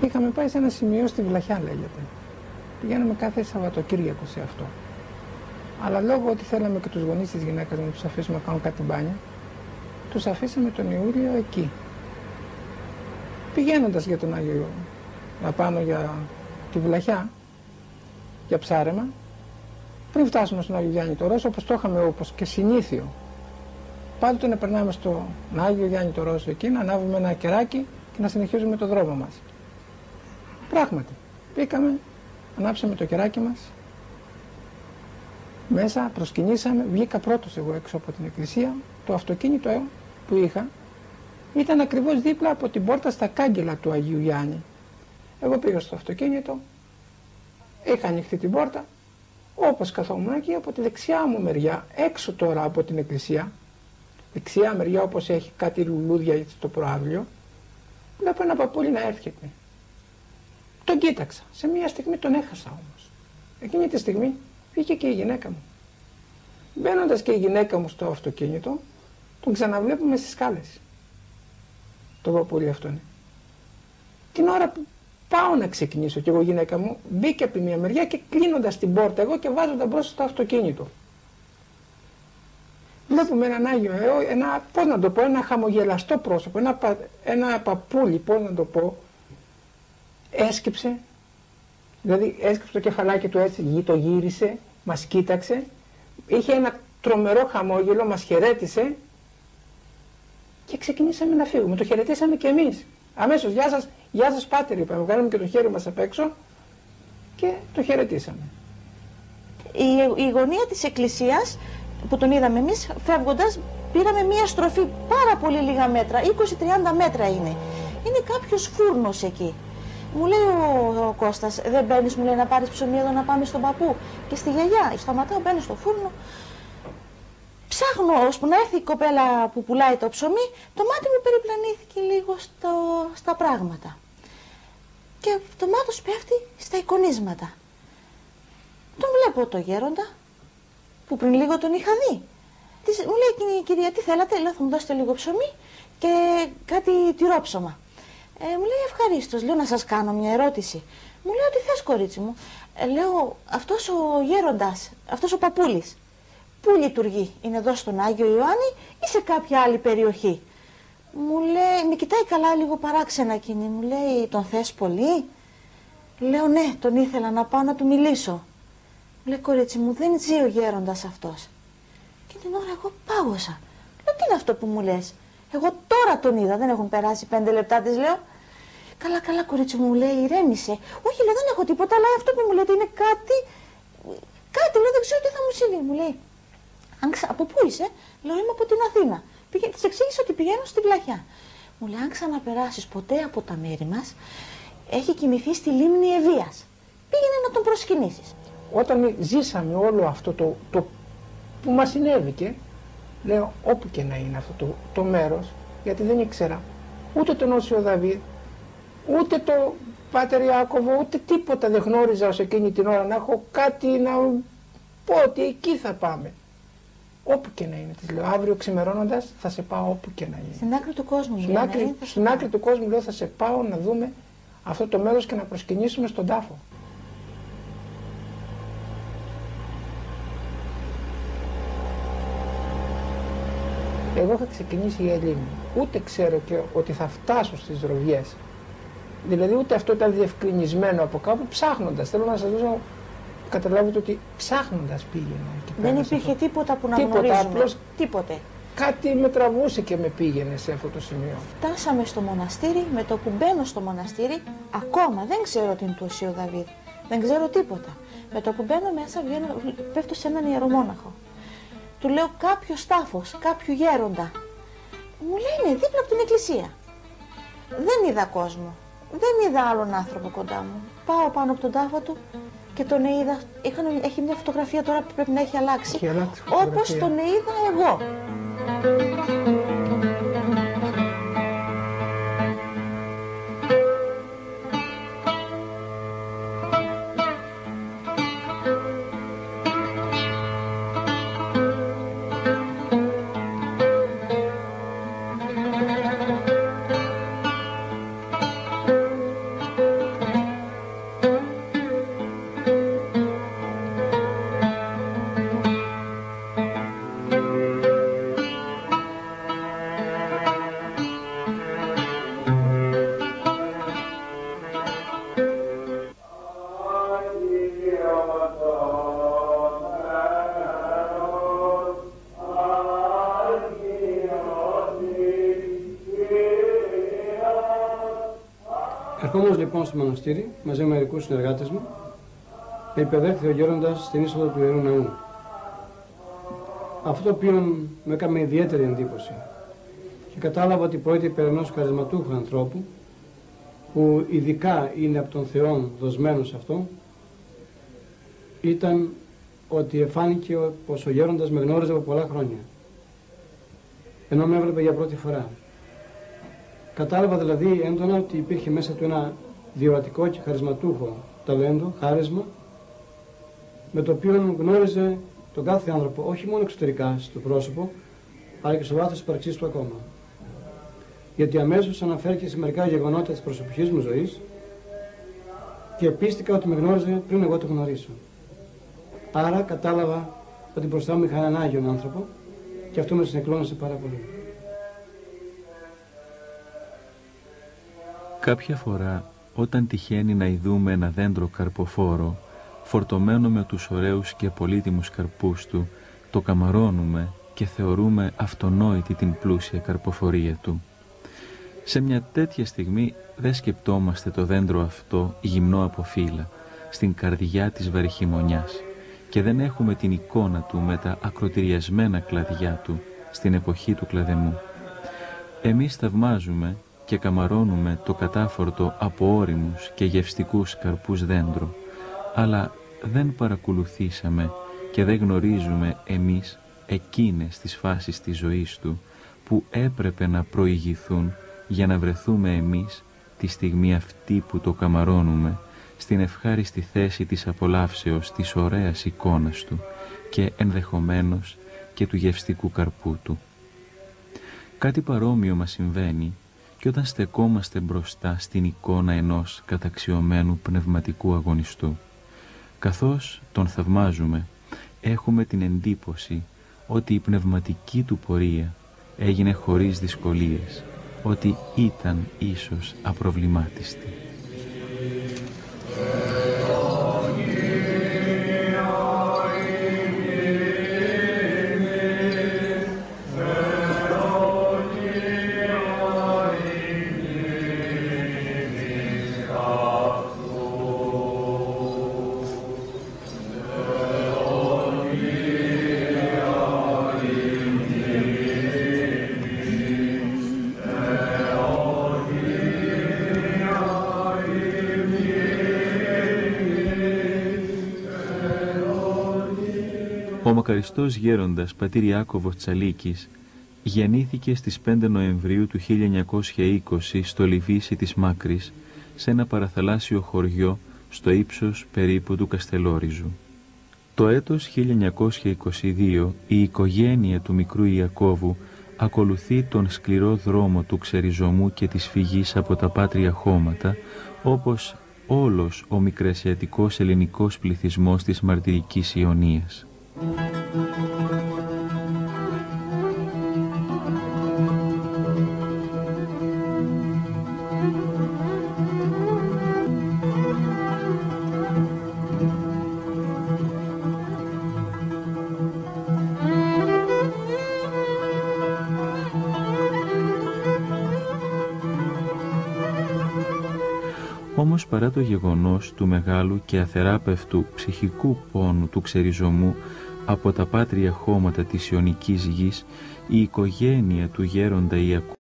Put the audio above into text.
Είχαμε πάει σε ένα σημείο στη Βλαχιά, λέγεται. Πηγαίναμε κάθε Σαββατοκύριακο σε αυτό. Αλλά λόγω ότι θέλαμε και τους γονείς της γυναίκας να τους αφήσουμε να κάνουν κάτι μπάνια, τους αφήσαμε τον Ιούλιο εκεί. Πηγαίνοντας για τον Άγιο απάνω για τη Βλαχιά, για ψάρεμα, πριν φτάσουμε στον Άγιο Γιάννη το Ρώσο, όπως το είχαμε όπως και συνήθιο, πάντοτε να περνάμε στον Άγιο Γιάννη το Ρώσο εκεί, να ανάβουμε ένα κεράκι και να συνεχίζουμε το δρόμο μας. Πράγματι, πήγαμε, ανάψαμε το κεράκι μας, μέσα προσκυνήσαμε, βγήκα πρώτος εγώ έξω από την εκκλησία, το αυτοκίνητο που είχα ήταν ακριβώς δίπλα από την πόρτα στα κάγκελα του Αγίου Γιάννη. Εγώ πήγα στο αυτοκίνητο, είχα ανοιχτεί την πόρτα, όπως καθόμουν εκεί από τη δεξιά μου μεριά, έξω τώρα από την εκκλησία, δεξιά μεριά όπως έχει κάτι λουλούδια στο προάβλιο, βλέπω ένα παππούλι να έρχεται. Τον κοίταξα, σε μια στιγμή τον έχασα όμως. Εκείνη τη στιγμή βγήκε και η γυναίκα μου. Μπαίνοντας και η γυναίκα μου στο αυτοκίνητο, τον ξαναβλέπουμε στις σκάλες. Το παππούλι αυτόν. Την ώρα που πάω να ξεκινήσω και εγώ η γυναίκα μου μπήκε από τη μία μεριά και κλείνοντας την πόρτα εγώ και βάζοντας μπρος στο αυτοκίνητο. Βλέπουμε έναν Άγιο Θεό, πώς να το πω, ένα χαμογελαστό πρόσωπο, ένα παππούλι, πώς να το πω, έσκυψε, δηλαδή έσκυψε το κεφαλάκι του έτσι, το γύρισε, μας κοίταξε, είχε ένα τρομερό χαμόγελο, μας χαιρέτησε και ξεκινήσαμε να φύγουμε. Το χαιρετήσαμε και εμείς. Αμέσως, γεια σας πάτερ, είπαμε, βγάλαμε και το χέρι μας απ' έξω και το χαιρετήσαμε. Η γωνία της εκκλησίας που τον είδαμε εμείς, φεύγοντας, πήραμε μία στροφή πάρα πολύ λίγα μέτρα, 20-30 μέτρα είναι. Είναι κάποιος φούρνος εκεί. Μου λέει ο Κώστας, δεν μπαίνεις, μου λέει, να πάρεις ψωμί εδώ να πάμε στον παππού και στη γιαγιά. Σταματάω, μπαίνω στο φούρνο. Ψάχνω ώσπου να έρθει η κοπέλα που πουλάει το ψωμί, το μάτι μου περιπλανήθηκε λίγο στα πράγματα. Και το μάτι σου πέφτει στα εικονίσματα. Τον βλέπω το γέροντα, που πριν λίγο τον είχα δει. Μου λέει εκείνη η κυρία, τι θέλατε, λέω, θα μου δώσετε λίγο ψωμί και κάτι τυρόψωμα. Μου λέει ευχαρίστως, λέω, να σας κάνω μια ερώτηση. Μου λέει, τι θες, κορίτσι μου. Λέω, αυτός ο γέροντας, αυτός ο παππούλης, πού λειτουργεί, είναι εδώ στον Άγιο Ιωάννη ή σε κάποια άλλη περιοχή. Μου λέει, με κοιτάει καλά λίγο παράξενα εκείνη, μου λέει, τον θες πολύ. Λέω, ναι, τον ήθελα να πάω να του μιλήσω. Μου λέει, κορίτσι μου, δεν ζει ο γέροντας αυτός. Και την ώρα εγώ πάγωσα. Λέω, τι είναι αυτό που μου λες. Εγώ τώρα τον είδα, δεν έχουν περάσει 5 λεπτά, της λέω. Καλά, καλά, κορίτσι μου, λέει, ηρέμησε. Όχι, λέω, δεν έχω τίποτα, αλλά αυτό που μου λέτε είναι κάτι, λέω, δεν ξέρω τι θα μου συμβεί. Μου λέει, από πού είσαι, λέω, είμαι από την Αθήνα. Της εξήγησε ότι πηγαίνω στη Βλαχιά. Μου λέει, αν ξαναπεράσεις ποτέ από τα μέρη μας, έχει κοιμηθεί στη λίμνη Ευβίας. Πήγαινε να τον προσκυνήσεις. Όταν ζήσαμε όλο αυτό το που μας συνέβηκε, λέω, όπου και να είναι αυτό το μέρος, γιατί δεν ήξερα ούτε τον Όσιο Δαβίδ, ούτε το Πάτερ Ιάκωβο, ούτε τίποτα δεν γνώριζα ως εκείνη την ώρα να έχω κάτι να πω ότι εκεί θα πάμε. Όπου και να είναι, της λέω, αύριο ξημερώνοντας θα σε πάω όπου και να είναι. Στην άκρη του κόσμου. Στην άκρη του κόσμου, λέω, θα σε πάω να δούμε αυτό το μέρος και να προσκυνήσουμε στον τάφο. Εγώ είχα ξεκινήσει η Ελλήνη. Ούτε ξέρω και ότι θα φτάσω στις Ροβιές. Δηλαδή ούτε αυτό ήταν διευκρινισμένο από κάπου, ψάχνοντας. Θέλω να σας δώσω, καταλάβετε ότι ψάχνοντας πήγαινα εκεί πέρα. Δεν υπήρχε τίποτα που να γνωρίζουμε. Απλώς τίποτε. Κάτι με τραβούσε και με πήγαινε σε αυτό το σημείο. Φτάσαμε στο μοναστήρι, με το που μπαίνω στο μοναστήρι, ακόμα δεν ξέρω τι είναι του Οσίου Δαβίδ. Δεν ξέρω τίποτα. Με το που μπαίνω μέσα, πέφτω σε έναν ιερομόναχο. Του λέω, κάποιο τάφος, κάποιου γέροντα. Μου λέει, ναι, δίπλα από την εκκλησία. Δεν είδα κόσμο. Δεν είδα άλλον άνθρωπο κοντά μου. Πάω πάνω από τον τάφο του και τον είδα. Έχει μια φωτογραφία τώρα που πρέπει να έχει αλλάξει. Όπως τον είδα εγώ. Ερχόμενος λοιπόν στο μοναστήρι, μαζί με μερικούς συνεργάτες μου, με υπεδέχθη ο γέροντας στην είσοδο του Ιερού Ναού. Αυτό το οποίο μου έκανε ιδιαίτερη εντύπωση και κατάλαβα ότι πρόκειται περί ενός χαρισματούχου ανθρώπου που ειδικά είναι από τον Θεό δοσμένος σε αυτό, ήταν ότι εφάνηκε πως ο γέροντας με γνώριζε από πολλά χρόνια, ενώ με έβλεπε για πρώτη φορά. Κατάλαβα δηλαδή έντονα ότι υπήρχε μέσα του ένα διορατικό και χαρισματούχο ταλέντο, χάρισμα, με το οποίο γνώριζε τον κάθε άνθρωπο, όχι μόνο εξωτερικά στο πρόσωπο, αλλά και στο βάθος της υπαρξής του ακόμα. Γιατί αμέσως αναφέρθηκε σε μερικά γεγονότα της προσωπικής μου ζωής και πίστηκα ότι με γνώριζε πριν εγώ το γνωρίσω. Άρα κατάλαβα ότι μπροστά μου είχα έναν Άγιον άνθρωπο και αυτό με συνεκλώνησε πάρα πολύ. Κάποια φορά, όταν τυχαίνει να ειδούμε ένα δέντρο καρποφόρο, φορτωμένο με τους ωραίους και πολύτιμους καρπούς του, το καμαρώνουμε και θεωρούμε αυτονόητη την πλούσια καρποφορία του. Σε μια τέτοια στιγμή δεν σκεπτόμαστε το δέντρο αυτό γυμνό από φύλλα, στην καρδιά της βαριχημονιάς, και δεν έχουμε την εικόνα του με τα ακροτηριασμένα κλαδιά του στην εποχή του κλαδεμού. Εμείς θαυμάζουμε και καμαρώνουμε το κατάφορτο από ώριμους και γευστικούς καρπούς δέντρου, αλλά δεν παρακολουθήσαμε και δεν γνωρίζουμε εμείς εκείνες τις φάσεις της ζωής του που έπρεπε να προηγηθούν για να βρεθούμε εμείς τη στιγμή αυτή που το καμαρώνουμε στην ευχάριστη θέση της απολαύσεως της ωραίας εικόνας του και ενδεχομένως και του γευστικού καρπού του. Κάτι παρόμοιο μας συμβαίνει και όταν στεκόμαστε μπροστά στην εικόνα ενός καταξιωμένου πνευματικού αγωνιστού. Καθώς τον θαυμάζουμε, έχουμε την εντύπωση ότι η πνευματική του πορεία έγινε χωρίς δυσκολίες, ότι ήταν ίσως απροβλημάτιστη. Ο μακαριστός γέροντας πατήρ Ιάκωβος Τσαλίκης γεννήθηκε στις 5 Νοεμβρίου του 1920 στο Λιβύσι της Μάκρης, σε ένα παραθαλάσσιο χωριό στο ύψος περίπου του Καστελόριζου. Το έτος 1922 η οικογένεια του μικρού Ιακώβου ακολουθεί τον σκληρό δρόμο του ξεριζωμού και της φυγής από τα πάτρια χώματα, όπως όλος ο μικρασιατικός ελληνικός πληθυσμός της μαρτυρικής Ιωνίας. Όμως παρά το γεγονός του μεγάλου και αθεράπευτου ψυχικού πόνου του ξεριζωμού από τα πάτρια χώματα της Ιωνικής γης, η οικογένεια του γέροντα Ιακώβου